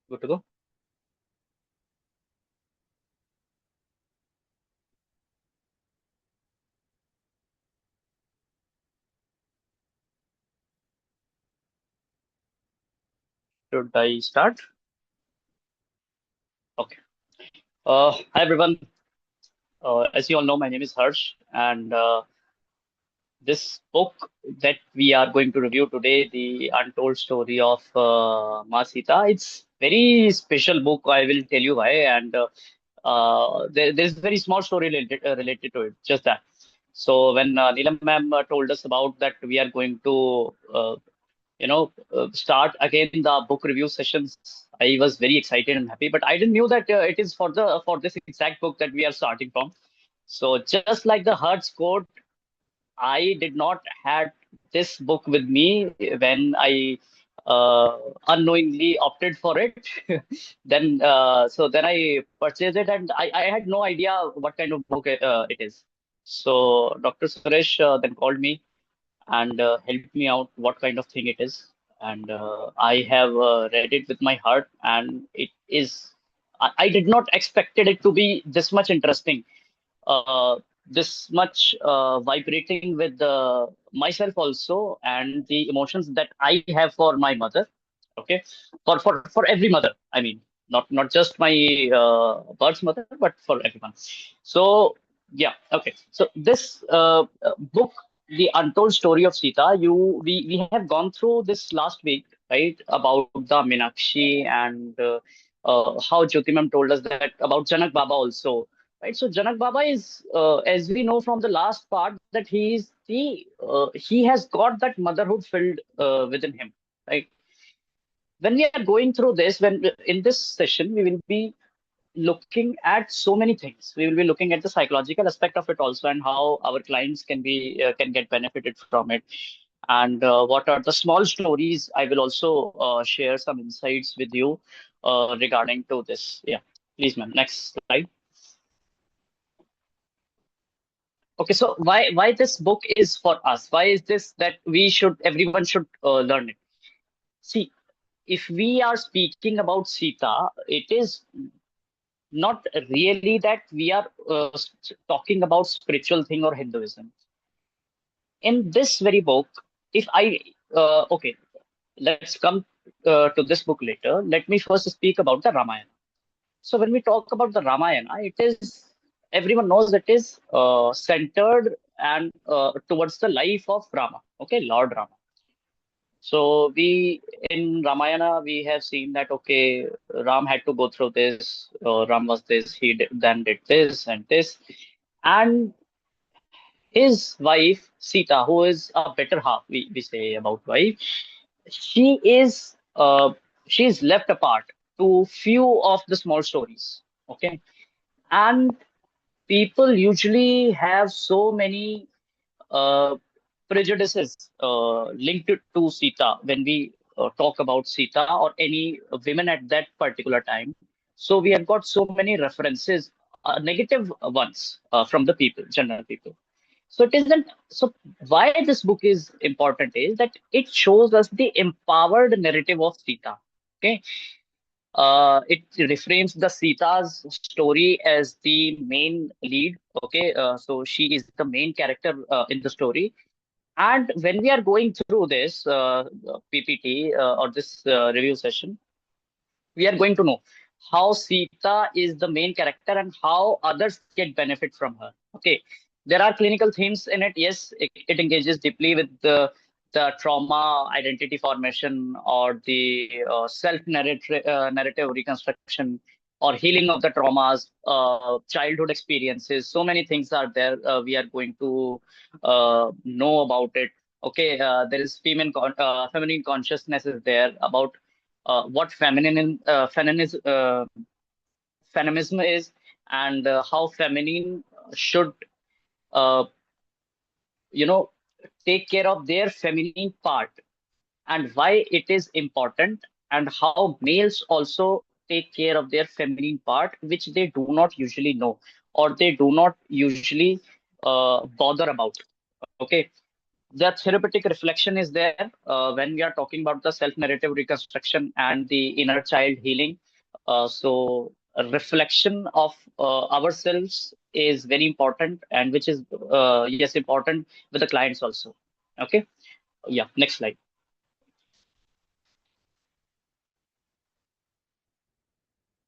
Good to go. Should I start? Okay. Hi everyone. As you all know, my name is Harsh, and this book that we are going to review today, the Untold Story of Ma Sita, it's very special book. I will tell you why, and there's very small story related to it. Just that. So when Neelam ma'am told us about that, we are going to start again the book review sessions. I was very excited and happy, but I didn't knew that it is for this exact book that we are starting from. So just like the Hertz code, I did not had this book with me when I unknowingly opted for it. Then I purchased it, and I had no idea what kind of book it is. So Dr. Suresh then called me and helped me out what kind of thing it is. And I have read it with my heart, and it is. I did not expected it to be this much interesting, this much vibrating with myself also, and the emotions that I have for my mother. Okay, for every mother. I mean, not just my birth mother, but for everyone. So yeah, okay. So this book, The Untold Story of Sita, we have gone through this last week, right? About the Minakshi and how Jyoti ma'am told us that about Janak Baba also, right? So Janak Baba is, as we know from the last part, that he has got that motherhood filled within him, right? When we are going through this, when in this session, we will be looking at so many things. We will be looking at the psychological aspect of it also, and how our clients can get benefited from it, and what are the small stories. I will also share some insights with you regarding to this. Yeah, please, ma'am. Next slide. Okay, so why this book is for us? Why is this that everyone should learn it? See, if we are speaking about Sita, it is not really that we are talking about spiritual thing or Hinduism. In this very book, if I okay, let's come to this book later. Let me first speak about the Ramayana. So when we talk about the Ramayana, it is everyone knows it is centered and towards the life of Rama. Okay, Lord Rama. So we in Ramayana we have seen that okay, Ram had to go through this. Ram was this. Then did this and this, and his wife Sita, who is a better half, we say about wife, she is she's left apart to few of the small stories. Okay, and people usually have so many uh, prejudices linked to Sita when we talk about Sita or any women at that particular time. So we have got so many references, negative ones from the people, general people. So it isn't so. Why this book is important is that it shows us the empowered narrative of Sita. Okay, it reframes the Sita's story as the main lead. Okay, so she is the main character in the story. And when we are going through this PPT or this review session, we are going to know how Sita is the main character and how others get benefit from her. Okay, there are clinical themes in it. Yes, it engages deeply with the trauma, identity formation, or the narrative reconstruction or healing of the traumas, childhood experiences. So many things are there. We are going to know about it. Okay, there is feminine consciousness is there about what feminism is, and how feminine should uh, you know take care of their feminine part, and why it is important, and how males also take care of their feminine part, which they do not usually know, or they do not usually bother about. Okay, The therapeutic reflection is there when we are talking about the self-narrative reconstruction and the inner child healing. So, a reflection of ourselves is very important, and which is yes important with the clients also. Okay, yeah. Next slide.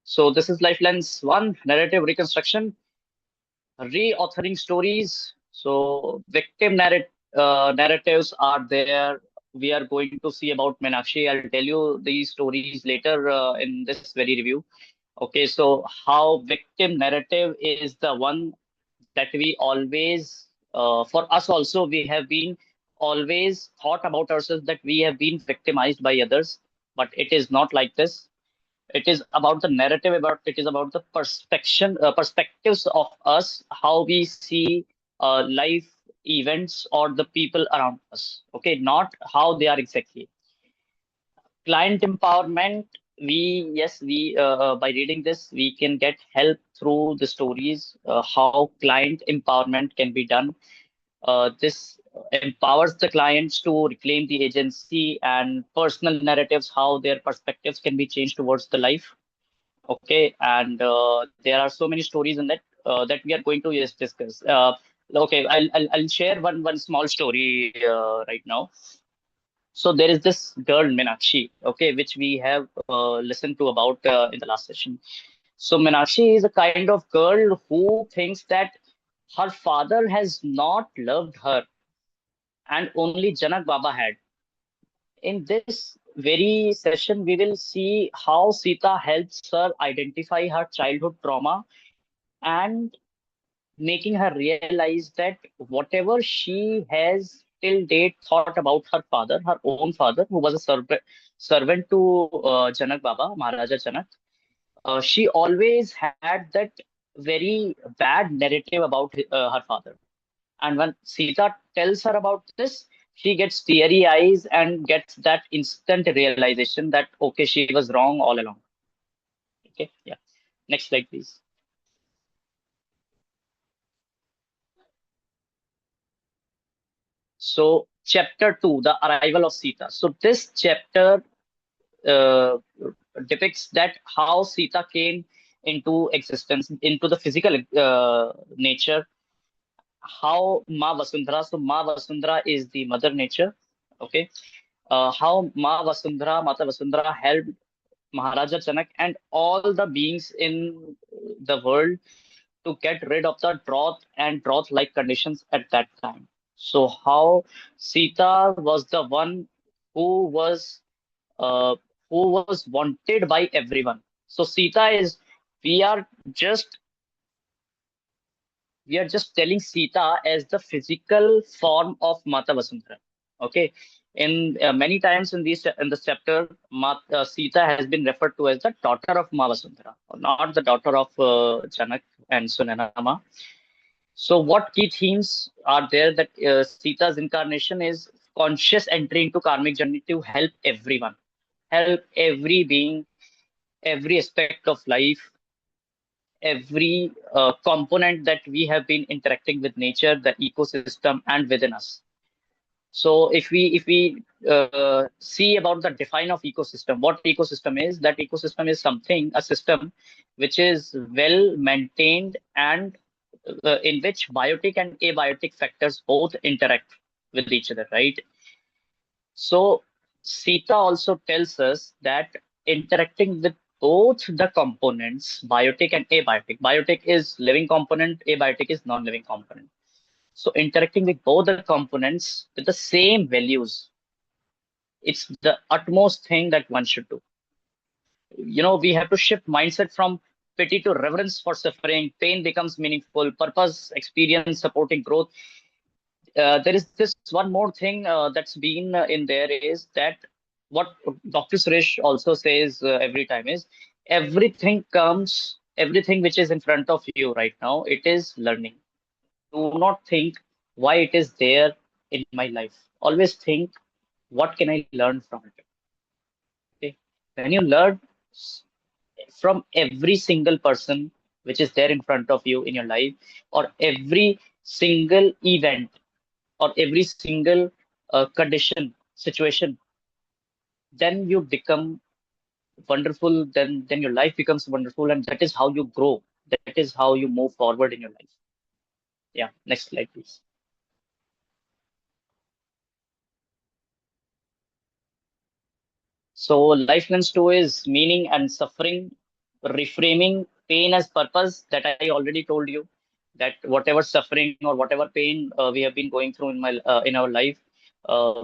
So this is Lifelines one narrative reconstruction, reauthoring stories. So victim narratives are there. We are going to see about Meenakshi. I'll tell you these stories later in this very review. Okay, so how victim narrative is the one that we always, for us also, we have been always thought about ourselves that we have been victimized by others, but it is not like this. It is about the narrative, about it is about the perspectives of us, how we see life events or the people around us. Okay, not how they are exactly. Client empowerment. We yes, we by reading this, we can get help through the stories how client empowerment can be done. This empowers the clients to reclaim the agency and personal narratives, how their perspectives can be changed towards the life. Okay, and there are so many stories in that that we are going to yes discuss. Okay, I'll share one small story right now. So there is this girl Meenakshi, okay, which we have listened to about in the last session. So Meenakshi is a kind of girl who thinks that her father has not loved her, and only Janak Baba had. In this very session, we will see how Sita helps her identify her childhood trauma and making her realize that whatever she has till date thought about her father, her own father, who was a servant to Janak Baba, Maharaja Janak, she always had that very bad narrative about her father. And when Sita tells her about this, she gets teary eyes and gets that instant realization that, okay, she was wrong all along. Okay, yeah. Next slide, please. So, chapter two, the arrival of Sita. So, this chapter uh, depicts that how Sita came into existence, into the physical nature, how Ma Vasundhara, so Ma Vasundhara is the mother nature, okay, how Ma Vasundhara, Mata Vasundhara helped Maharaja Chanak and all the beings in the world to get rid of the drought and drought-like conditions at that time. So how Sita was the one who was uh, wanted by everyone. So Sita is we are just we are just telling Sita as the physical form of Mata Vasundhara. Okay. In many times in this chapter, Sita has been referred to as the daughter of Ma Vasundhara, not the daughter of Janak and Sunanama. So, what key themes are there that Sita's incarnation is conscious entry into karmic journey to help everyone, help every being, every aspect of life, every component that we have been interacting with nature, the ecosystem, and within us. So if we see about the define of ecosystem, what ecosystem is? That ecosystem is something, a system, which is well maintained and in which biotic and abiotic factors both interact with each other, right? So Sita also tells us that interacting with both the components, biotic and abiotic. Biotic is living component, abiotic is non-living component. So interacting with both the components with the same values, it's the utmost thing that one should do. We have to shift mindset from pity to reverence for suffering. Pain becomes meaningful. Purpose, experience, supporting growth. There is this one more thing that's been in there is that what Dr. Suresh also says every time is everything which is in front of you right now, it is learning. Do not think why it is there in my life. Always think, what can I learn from it? Okay. When you learn from every single person which is there in front of you in your life, or every single event, or every single condition, situation, then you become wonderful. Then your life becomes wonderful, and that is how you grow. That is how you move forward in your life. Yeah. Next slide, please. So life lens two is meaning and suffering, reframing pain as purpose. That I already told you that whatever suffering or whatever pain we have been going through in our life,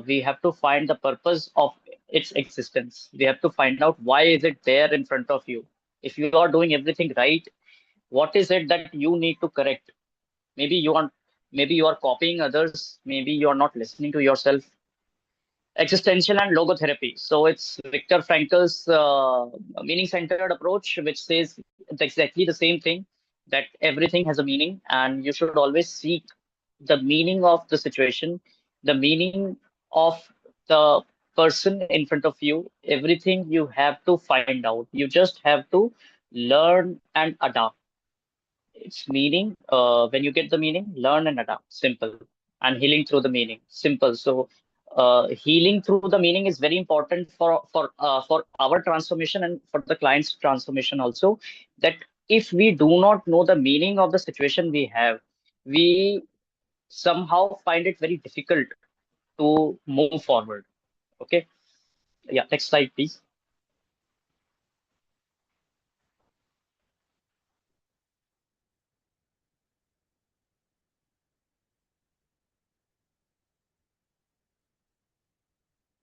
we have to find the purpose of its existence. We have to find out why is it there in front of you. If you are doing everything right, what is it that you need to correct? Maybe you are maybe you are copying others. Maybe you are not listening to yourself. Existential and logotherapy. So it's Viktor Frankl's meaning-centered approach, which says exactly the same thing, that everything has a meaning, and you should always seek the meaning of the situation, the meaning of the person in front of you. Everything you have to find out. You just have to learn and adapt. Its meaning, when you get the meaning, learn and adapt. Simple. And healing through the meaning. Simple. So, healing through the meaning is very important for our transformation and for the client's transformation also. That if we do not know the meaning of the situation we have, we somehow find it very difficult to move forward. Okay. Yeah. Next slide, please.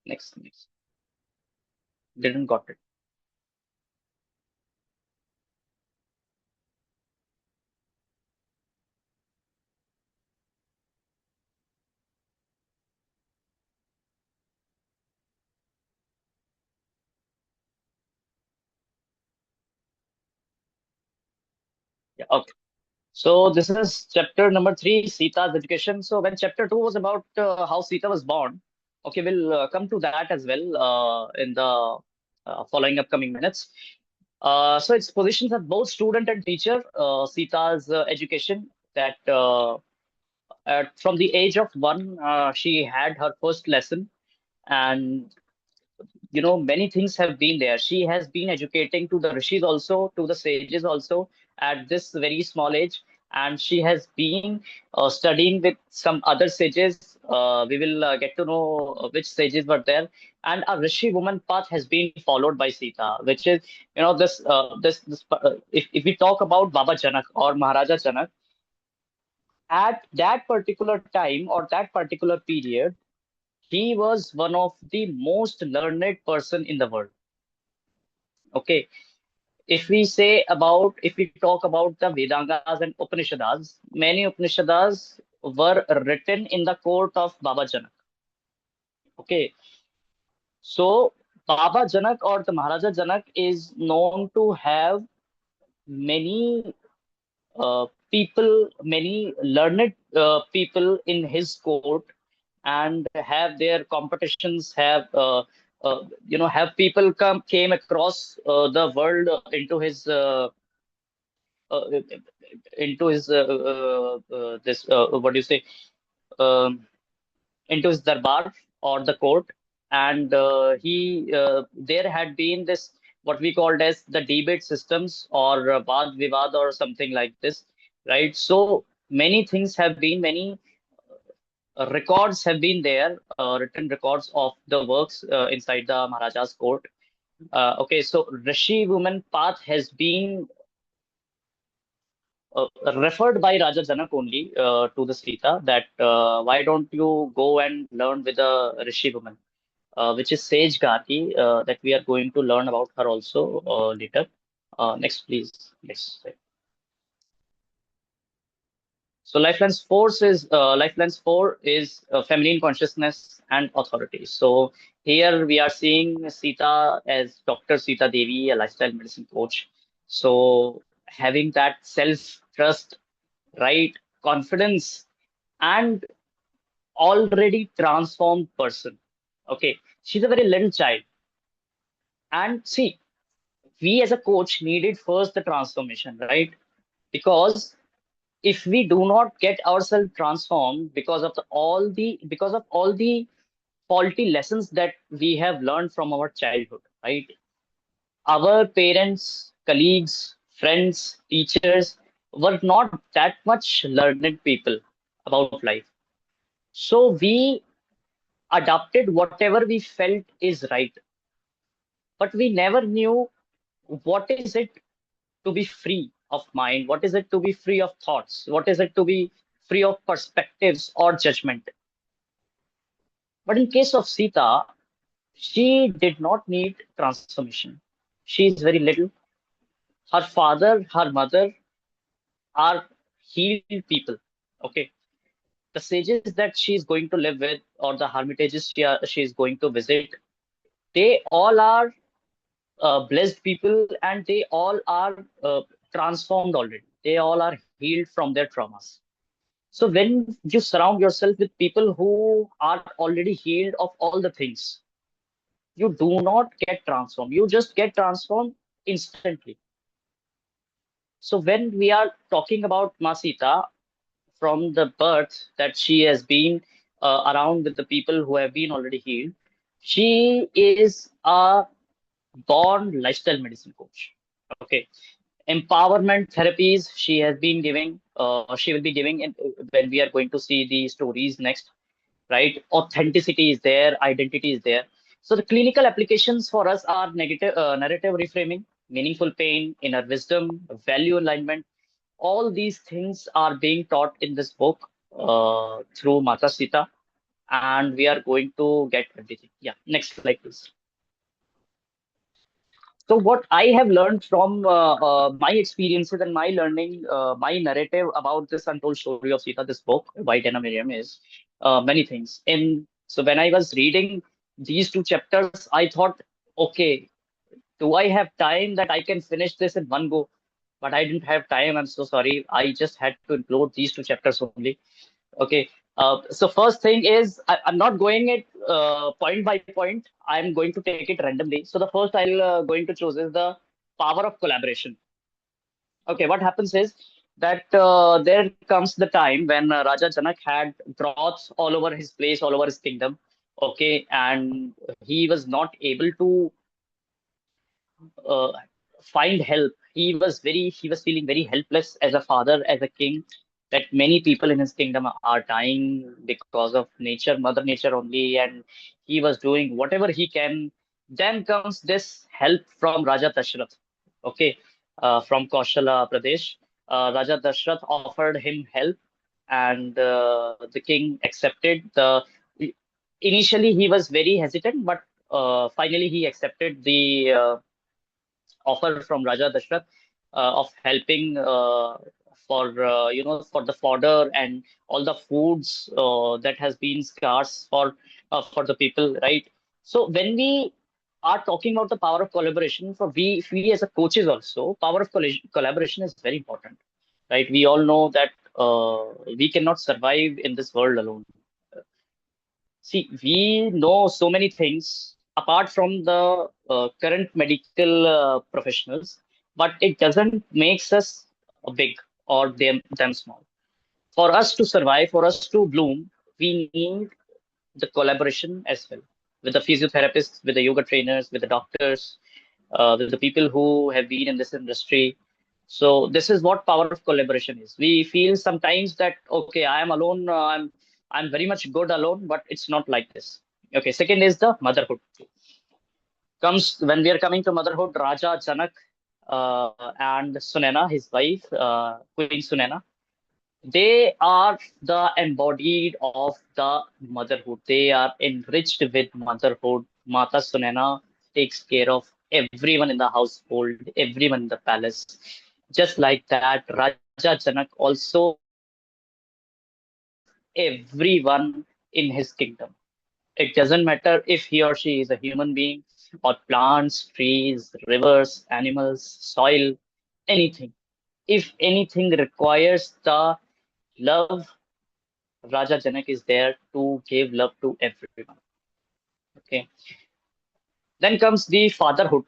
Next. Didn't got it. Yeah. Okay. So this is chapter number three, Sita's education. So when chapter two was about how Sita was born, okay, we'll come to that as well in the following upcoming minutes. So its positions as both student and teacher. Sita's education that from the age of one, she had her first lesson, and many things have been there. She has been educating to the rishis also, to the sages also at this very small age, and she has been studying with some other sages. We will get to know which sages were there, and a rishi woman path has been followed by Sita, which is if we talk about Baba Janak or Maharaja Janak, at that particular time or that particular period, he was one of the most learned person in the world. Okay, if we talk about the Vedangas and Upanishads, many Upanishads were written in the court of Baba Janak. Okay, so Baba Janak or the Maharaja Janak is known to have many many learned people in his court, and have their competitions, have people came across the world uh, into his this what do you say um, into his darbar or the court, and he there had been this what we called as the debate systems or Vad Vivad or something like this, right? So many things have been many records have been there, written records of the works inside the Maharaja's court. Okay, so Rishi woman path has been referred by Raja Janak only to the Sita, that why don't you go and learn with a Rishi woman, which is Sage Gati, that we are going to learn about her also later. Next, please. Next. So Lifelines 4 is feminine consciousness and authority. So here we are seeing Sita as Dr. Sita Devi, a lifestyle medicine coach. So having that self trust, right, confidence, and already transformed person. Okay, she's a very little child, and see, we as a coach needed first the transformation, right? Because if we do not get ourselves transformed because of all the faulty lessons that we have learned from our childhood, right? Our parents, colleagues, friends, teachers were not that much learned people about life. So we adopted whatever we felt is right, but we never knew what is it to be free of mind, what is it to be free of thoughts, what is it to be free of perspectives or judgment. But in case of Sita, she did not need transformation. She is very little. Her father, her mother are healed people. Okay. The sages that she is going to live with or the hermitages she is going to visit, they all are blessed people and they all are transformed already. They all are healed from their traumas. So when you surround yourself with people who are already healed of all the things, you do not get transformed. You just get transformed instantly. So when we are talking about Masita, from the birth that she has been around with the people who have been already healed, she is a born lifestyle medicine coach. Okay. Empowerment therapies she has been giving, she will be giving when we are going to see the stories next, right? Authenticity is there, identity is there. So the clinical applications for us are negative narrative reframing, meaningful pain, inner wisdom, value alignment. All these things are being taught in this book through Mata Sita, and we are going to get everything. Yeah, next slide, please. So what I have learned from my experiences and my learning, my narrative about this untold story of Sita, this book by Dana Miriam is many things. And so when I was reading these two chapters, I thought, okay, do I have time that I can finish this in one go? But I didn't have time. I'm so sorry. I just had to include these two chapters only. Okay. So first thing is I'm not going it point by point. I'm going to take it randomly. So the first I'll going to choose is the power of collaboration. Okay, what happens is that there comes the time when Raja Janak had droughts all over his place, all over his kingdom. Okay, and he was not able to uh, find help. He was feeling very helpless as a father, as a king, that many people in his kingdom are dying because of nature, Mother Nature only, and he was doing whatever he can. Then comes this help from Raja Dashrath, okay, from Kaushala Pradesh. Raja Dashrath offered him help, and the king accepted. The initially he was very hesitant, but finally he accepted the offer from Raja Dashrath of helping for for the fodder and all the foods that has been scarce for the people, right? So when we are talking about the power of collaboration, for we as a coaches also, power of collaboration is very important, right? We all know that we cannot survive in this world alone. See, we know so many things apart from the current medical professionals, but it doesn't makes us big or them small. For us to survive, for us to bloom, we need the collaboration as well with the physiotherapists, with the yoga trainers, with the doctors, with the people who have been in this industry. So this is what power of collaboration is. We feel sometimes that okay, I am alone. I'm very much good alone, but it's not like this. Okay. Second is the motherhood. Comes when we are coming to motherhood. Raja Janak and Sunena, his wife, Queen Sunena, they are the embodied of the motherhood. They are enriched with motherhood. Mata Sunena takes care of everyone in the household, everyone in the palace. Just like that, Raja Janak also takes care of everyone in his kingdom. It doesn't matter if he or she is a human being or plants, trees, rivers, animals, soil, anything. If anything requires the love, Raja Janak is there to give love to everyone. Okay. Then comes the fatherhood.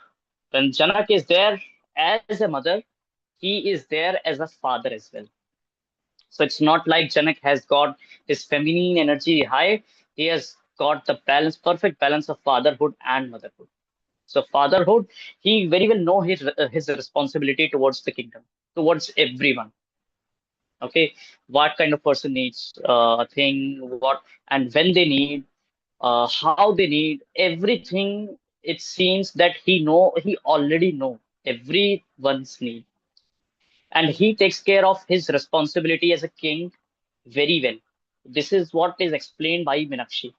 When Janak is there as a mother, he is there as a father as well. So it's not like Janak has got his feminine energy high. He has got the balance, perfect balance of fatherhood and motherhood. So fatherhood, he very well know his responsibility towards the kingdom, towards everyone. Okay, what kind of person needs a thing, what and when they need, how they need everything. It seems that he already know everyone's need, and he takes care of his responsibility as a king very well. This is what is explained by Minakshi,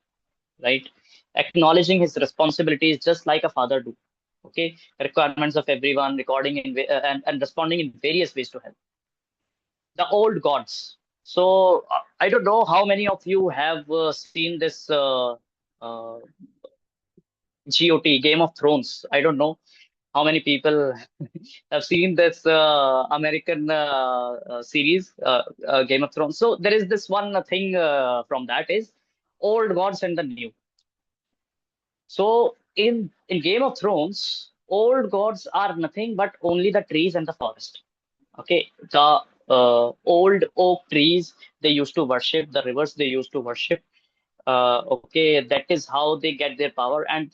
right? Acknowledging his responsibilities just like a father do. Okay, requirements of everyone, recording and responding in various ways to help. The old gods. So I don't know how many of you have seen this GOT, Game of Thrones. I don't know how many people have seen this American series, Game of Thrones. So there is this one thing from that is old gods and the new. So in Game of Thrones, old gods are nothing but only the trees and the forest. Okay, the old oak trees they used to worship, the rivers they used to worship. Okay, that is how they get their power, and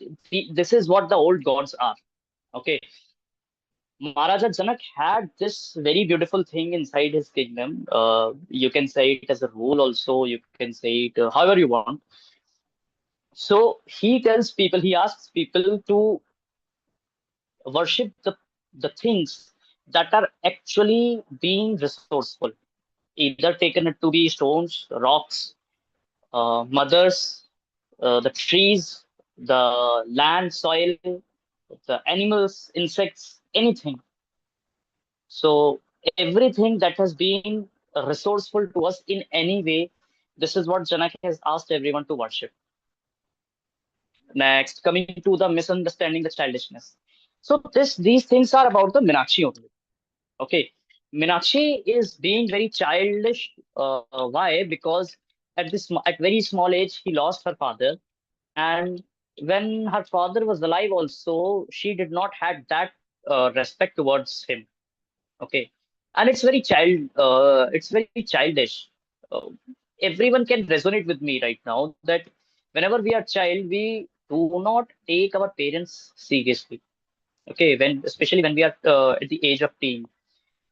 this is what the old gods are. Okay, Maharaja Janak had this very beautiful thing inside his kingdom. You can say it as a rule, also you can say it however you want. So he tells people, he asks people to worship the things that are actually being resourceful, either taken it to be stones, rocks, mothers, the trees, the land, soil, the animals, insects, anything. So everything that has been resourceful to us in any way, this is what Janak has asked everyone to worship. Next, coming to the misunderstanding, the childishness. So these things are about the Meenakshi only. Okay, Meenakshi is being very childish. Why? Because at very small age he lost her father, and when her father was alive, also she did not had that respect towards him. Okay, and it's very childish. Uh, Everyone can resonate with me right now that whenever we are child, we do not take our parents seriously. Okay, when especially when we are at the age of teen,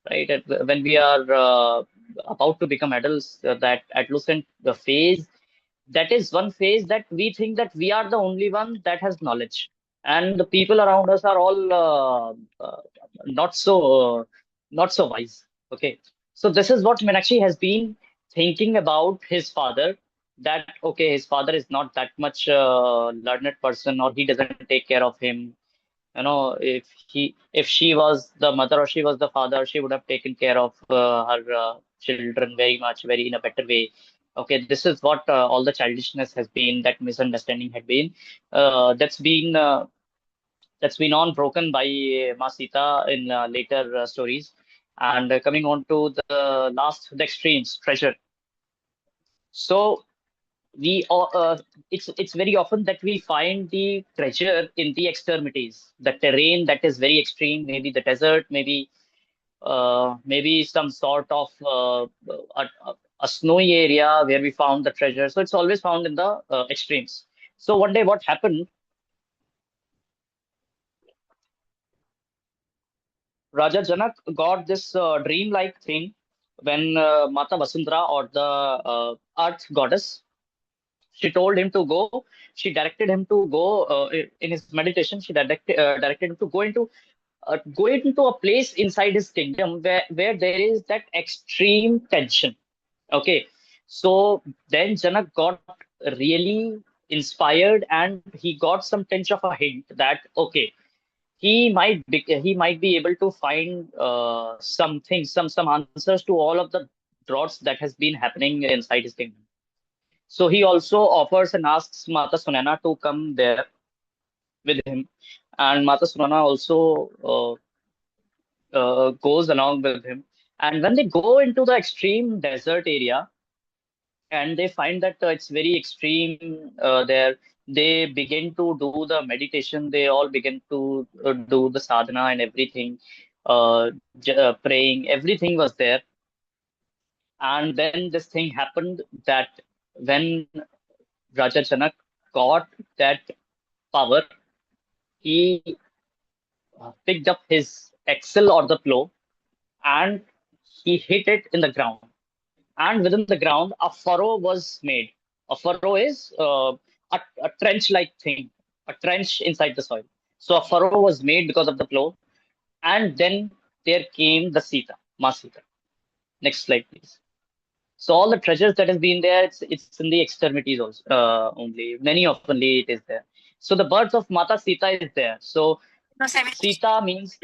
right? When we are about to become adults, that adolescent the phase, that is one phase that we think that we are the only one that has knowledge, and the people around us are all not so not so wise. Okay, so this is what Meenakshi has been thinking about his father. That okay, his father is not that much learned person, or he doesn't take care of him. If she was the mother or she was the father, she would have taken care of her children very much, very in a better way. Okay, this is what all the childishness has been, that misunderstanding had been, uh, that's been uh, that's been on broken by Ma Sita in later stories. And coming on to the extremes, treasure. So we it's very often that we find the treasure in the extremities, the terrain that is very extreme, maybe the desert, maybe some sort of a snowy area where we found the treasure. So it's always found in the extremes. So one day what happened, Raja Janak got this dream-like thing when Mata Vasundhara, or the earth goddess, she told him to go. She directed him to go in his meditation. She directed him to go into a place inside his kingdom where there is that extreme tension. Okay, so then Janak got really inspired, and he got some tinge of a hint that okay, he might be able to find something, some answers to all of the droughts that has been happening inside his kingdom. So he also offers and asks Mata Sunana to come there with him, and Mata Sunana also goes along with him. And when they go into the extreme desert area, and they find that it's very extreme there, they begin to do the meditation. They all begin to do the sadhana and everything, praying. Everything was there, and then this thing happened that when Raja Chanak got that power, he picked up his axle or the plow and he hit it in the ground. And within the ground, a furrow was made. A furrow is a trench-like thing, a trench inside the soil. So a furrow was made because of the plow. And then there came the Sita, Ma Sita. Next slide, please. So all the treasures that has been there, it's in the extremities also, only. Many of only it is there. So the birth of Mata Sita is there. So Sita means,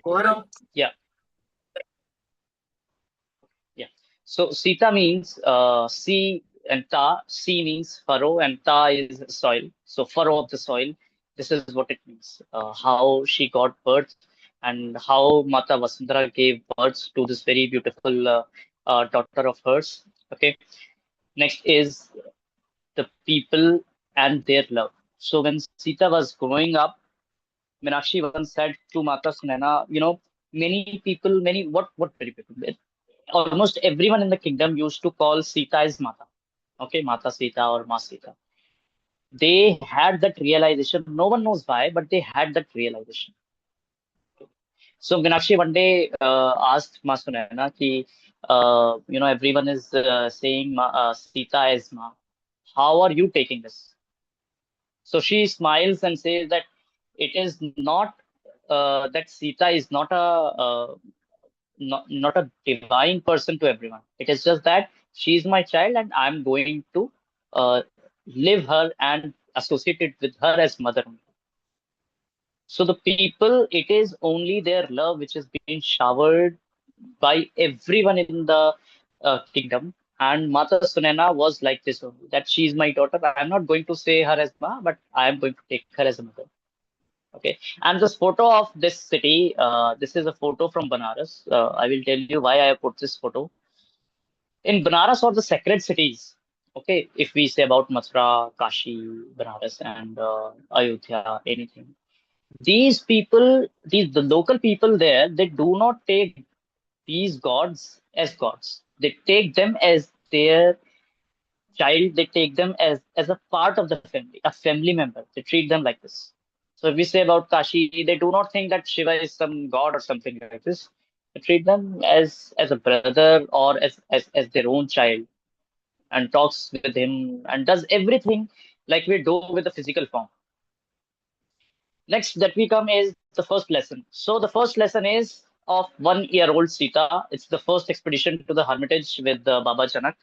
yeah, yeah. So Sita means sea and ta. Sea means furrow and ta is soil. So furrow of the soil. This is what it means. How she got birth and how Mata Vasundhara gave birth to this very beautiful daughter of hers. Okay. Next is the people and their love. So when Sita was growing up, Meenakshi once said to Mata Sunena, many people, what many people? Almost everyone in the kingdom used to call Sita as Mata. Okay, Mata Sita or Ma Sita. They had that realization. No one knows why, but they had that realization. So Meenakshi one day asked Ma Sunena ki, everyone is saying Sita as Ma. How are you taking this? So she smiles and says that it is not that Sita is not a divine person to everyone. It is just that she is my child and I'm going to uh, live her and associate it with her as mother. So the people, it is only their love which is being showered by everyone in the kingdom. And Mata Sunena was like this only, that she is my daughter. I'm not going to say her as Ma, but I am going to take her as a mother. Okay. And this photo of this city, this is a photo from Banaras. I will tell you why I put this photo. In Banaras or the sacred cities, okay, if we say about Mathura, Kashi, Banaras, and Ayodhya, anything, these people, the local people there, they do not take these gods as gods. They take them as their child. They take them as a part of the family, a family member. They treat them like this. So if we say about Kashi, they do not think that Shiva is some god or something like this. They treat them as a brother or as their own child and talks with him and does everything like we do with the physical form. Next that we come is the first lesson. So the first lesson is of 1 year old Sita. It's the first expedition to the hermitage with Baba Janak,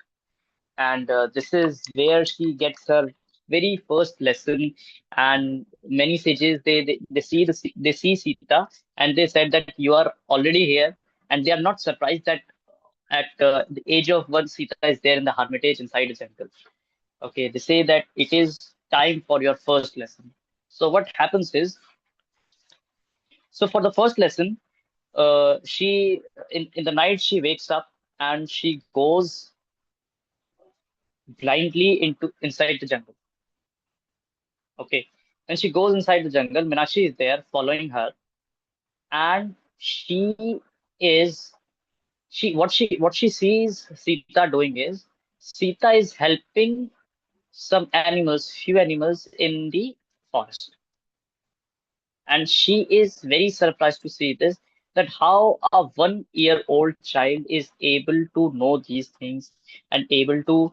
and this is where she gets her very first lesson. And many sages they see Sita and they said that you are already here, and they are not surprised that at the age of 1 Sita is there in the hermitage inside a jungle. Okay, they say that it is time for your first lesson. So what happens is, so for the first lesson, she in the night she wakes up and she goes blindly into inside the jungle. Okay. When she goes inside the jungle, Meenakshi is there following her, and is what she sees Sita doing is Sita is helping few animals in the forest. And she is very surprised to see this, that how a 1 year old child is able to know these things and able to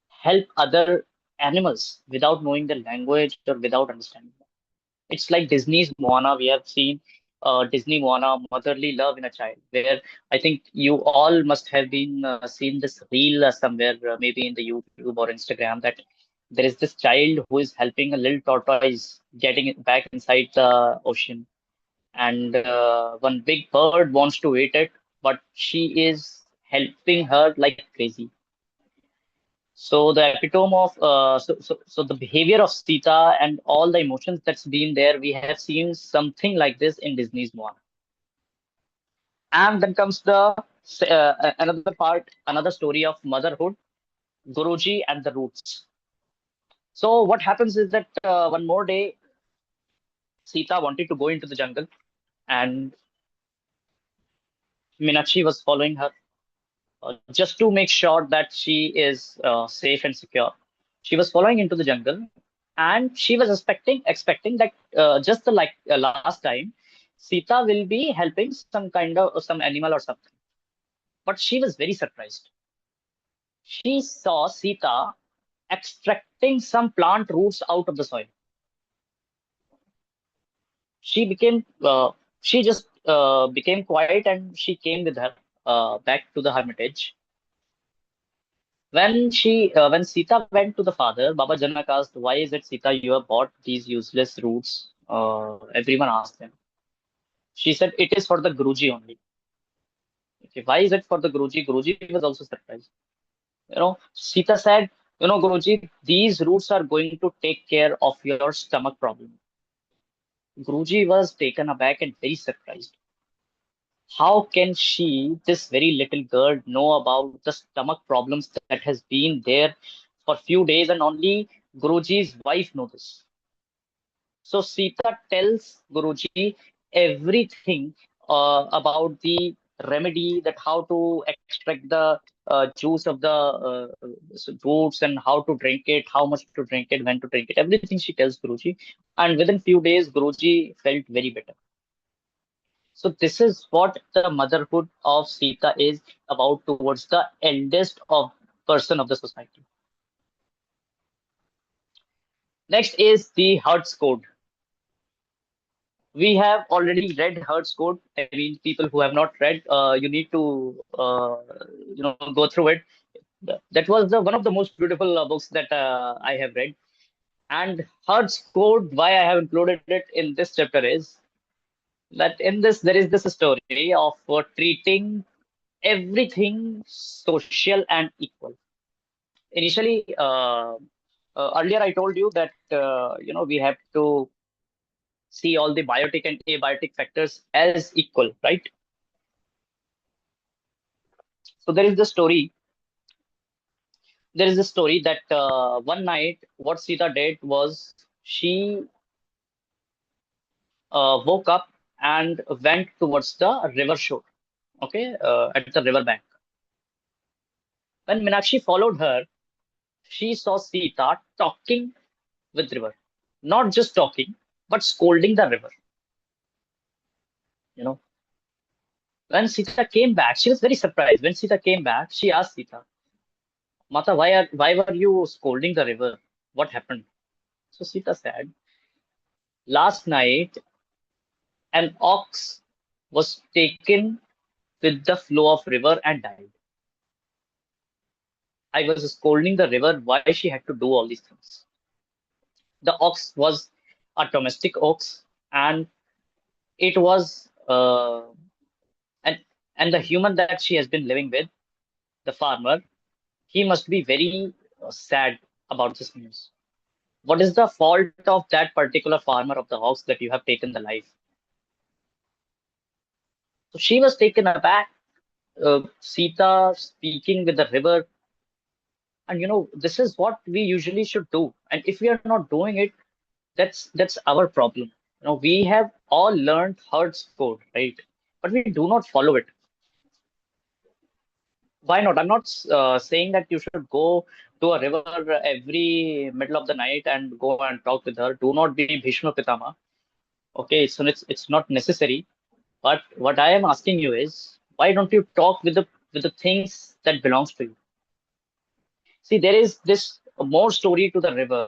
help other animals without knowing the language or without understanding. It's like Disney's Moana. We have seen Disney Moana, motherly love in a child, where I think you all must have been seen this reel somewhere, maybe in the YouTube or Instagram, that there is this child who is helping a little tortoise getting it back inside the ocean, and one big bird wants to eat it, but she is helping her like crazy. So the epitome of so the behavior of Sita and all the emotions that's been there, we have seen something like this in Disney's Moana. And then comes the another part, another story of motherhood, Guruji and the roots. So what happens is that one more day, Sita wanted to go into the jungle, and Meenakshi was following her just to make sure that she is safe and secure. She was following into the jungle, and she was expecting that just the like last time, Sita will be helping some kind of some animal or something. But she was very surprised. She saw Sita extracting some plant roots out of the soil. She became she just became quiet, and she came with her back to the hermitage. When Sita went to the father, Baba Janak asked, "Why is it, Sita, you have bought these useless roots?" Everyone asked him. She said, "It is for the Guruji only." Okay, why is it for the Guruji? Guruji was also surprised. Sita said, Guruji, these roots are going to take care of your stomach problem. Guruji was taken aback and very surprised. How can she, this very little girl, know about the stomach problems that has been there for few days, and only Guruji's wife knows this. So Sita tells Guruji everything about the remedy, that how to extract the juice of the roots, and how to drink it, how much to drink it, when to drink it. Everything she tells Guruji. And within few days, Guruji felt very better. So this is what the motherhood of Sita is about towards the eldest of person of the society. Next is the Hertz code. We have already read Hertz code. I mean, people who have not read, you need to go through it. That was the one of the most beautiful books that I have read. And Hertz code, why I have included it in this chapter is that in this there is this story of treating everything social and equal. Initially, earlier I told you that we have to see all the biotic and abiotic factors as equal, right? So there is a story that one night what Sita did was she woke up and went towards the river shore, okay, at the river bank. When Meenakshi followed her, she saw Sita talking with river, not just talking, but scolding the river. You know, when Sita came back, she was very surprised. When Sita came back, she asked Sita, "Mata, why were you scolding the river? What happened?" So Sita said, "Last night an ox was taken with the flow of river and died. I was scolding the river why she had to do all these things. The ox was a domestic ox, and it was and the human that she has been living with, the farmer, he must be very sad about this news. What is the fault of that particular farmer of the ox that you have taken the life?" So she was taken aback. Sita speaking with the river. And this is what we usually should do. And if we are not doing it, that's our problem. We have all learned Hertz code, right? But we do not follow it. Why not? I'm not saying that you should go to a river every middle of the night and go and talk with her. Do not be Bhishma Pitama. Okay, so it's not necessary. But what I am asking you is, why don't you talk with the things that belongs to you? See, there is this more story to the river.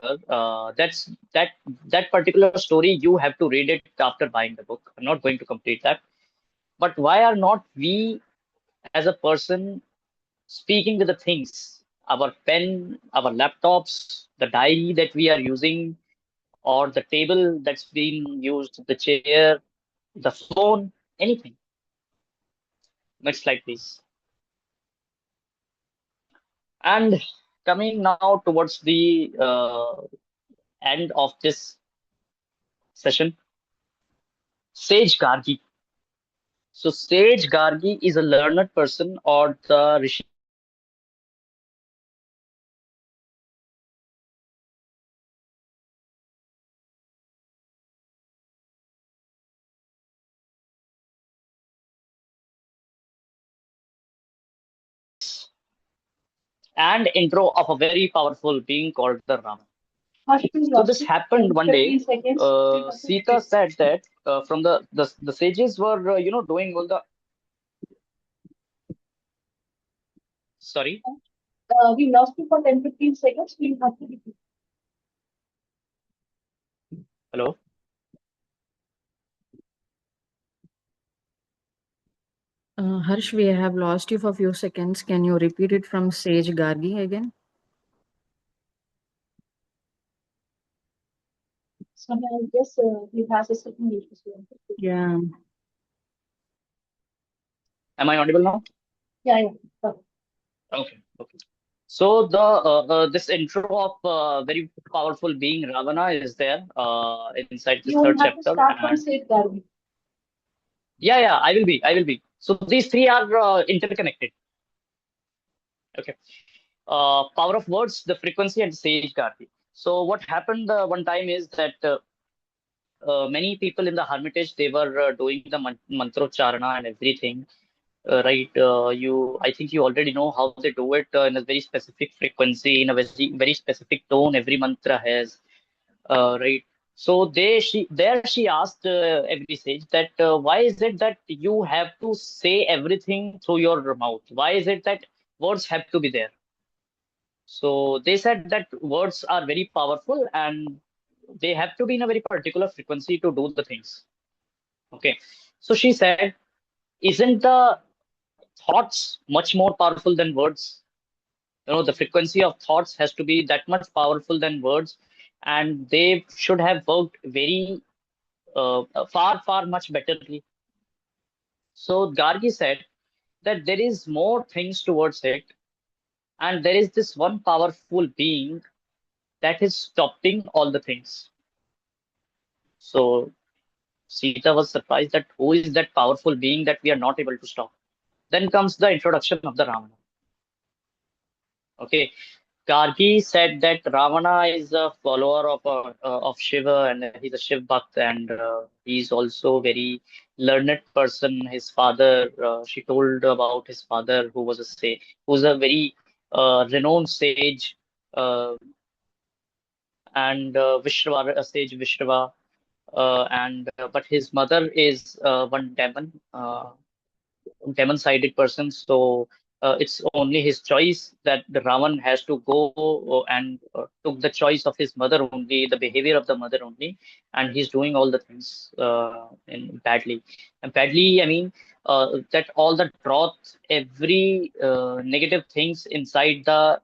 That particular story you have to read it after buying the book. I'm not going to complete that. But why are not we as a person speaking with the things? Our pen, our laptops, the diary that we are using, or the table that's being used, the chair, the phone, anything. Next slide, please. And coming now towards the end of this session, Sage Gargi. So Sage Gargi is a learned person, or the Rishi, and intro of a very powerful being called the Rama. Harsh, we So lost this you for happened 10 one day. 15 seconds. We have to Sita repeat. said that from the sages were doing all the sorry. We lost you for 10 15 seconds. We have to repeat. Hello. Harsh, we have lost you for a few seconds. Can you repeat it from Sage Gargi again? Somehow, I guess he has a second issue. Yeah. Am I audible now? Yeah, yeah. Okay. Okay. So the this intro of very powerful being Ravana is there inside this You third will have to chapter, start and from Sid Garvey. yeah, yeah, I will be, I will be. So these three are interconnected. Okay. Power of words, the frequency, and sage Karthi. So what happened one time is that many people in the hermitage they were doing the mantrocharana and everything. Right, I think you already know how they do it in a very specific frequency, in a very specific tone. Every mantra has, right. So she asked every sage that why is it that you have to say everything through your mouth? Why is it that words have to be there? So they said that words are very powerful and they have to be in a very particular frequency to do the things. Okay. So she said, isn't the thoughts much more powerful than words? The frequency of thoughts has to be that much powerful than words, and they should have worked very far much betterly. So Gargi said that there is more things towards it, and there is this one powerful being that is stopping all the things. So Sita was surprised that who is that powerful being that we are not able to stop. Then comes the introduction of the Ravana. Okay, Gargi said that Ravana is a follower of Shiva and he's a Shiv Bhakt and he's also very learned person. His father, she told about his father who was a sage, who's a very renowned sage, and Vishrava, a sage Vishrava, and but his mother is one demon-sided person. So it's only his choice that the Ravan has to go and took the choice of his mother only, the behavior of the mother only, and he's doing all the things in badly. And badly, I mean that all the drought, every negative things inside the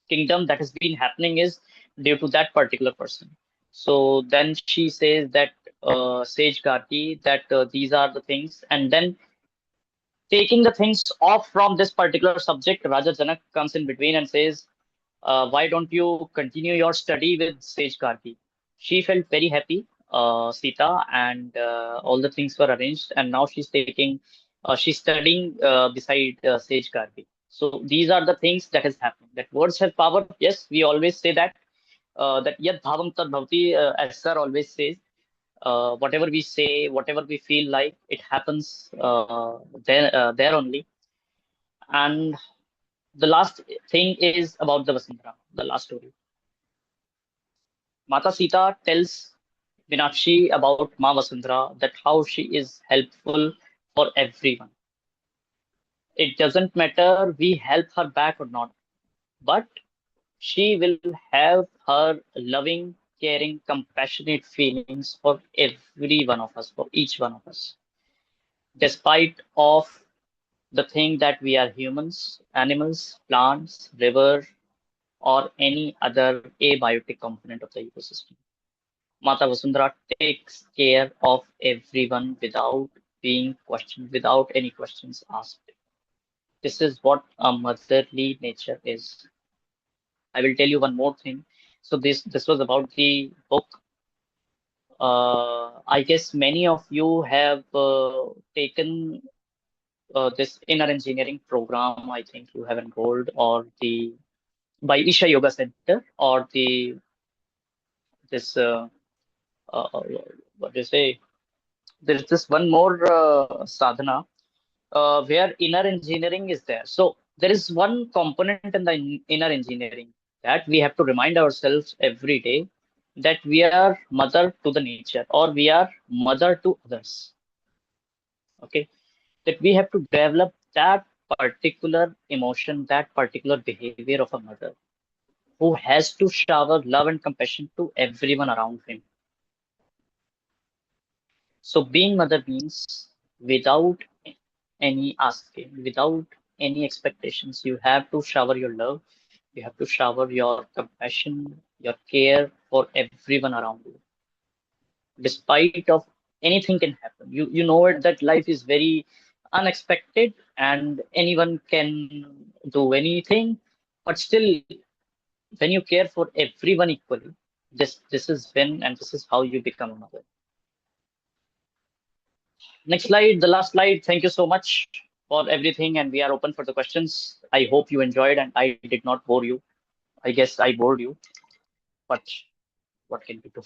kingdom that has been happening is due to that particular person. So then she says that Sage Karti that these are the things, and then taking the things off from this particular subject, Raja Janak comes in between and says, why don't you continue your study with Sage Karti? She felt very happy, Sita, and all the things were arranged, and now she's studying beside Sage Karti. So these are the things that has happened. That words have power. Yes, we always say that. That yad bhavam tad bhavati, as sir always says, whatever we say, whatever we feel like, it happens there only. And the last thing is about the Vasundhara, the last story. Mata Sita tells Minakshi about Ma Vasundhara, that how she is helpful for everyone. It doesn't matter we help her back or not, but she will have her loving, caring, compassionate feelings for every one of us, for each one of us, despite of the thing that we are humans, animals, plants, river, or any other abiotic component of the ecosystem. Mata Vasundhara takes care of everyone without being questioned, without any questions asked. This is what a motherly nature is. I will tell you one more thing. So this was about the book. I guess many of you have taken this inner engineering program. I think you have enrolled or the by Isha Yoga Center or the this uh, what do you say? There is this one more sadhana where inner engineering is there. So there is one component in the inner engineering. that we have to remind ourselves every day that we are mother to the nature or we are mother to others. Okay, that we have to develop that particular emotion, that particular behavior of a mother who has to shower love and compassion to everyone around him. So being mother means without any asking, without any expectations, you have to shower your love, you have to shower your compassion, your care for everyone around you. Despite of anything can happen. You know it that life is very unexpected and anyone can do anything, but still when you care for everyone equally, this is when and this is how you become a mother. Next slide, the last slide. Thank you so much for everything, and we are open for the questions. I hope you enjoyed, and I did not bore you. I guess I bored you, but what can we do?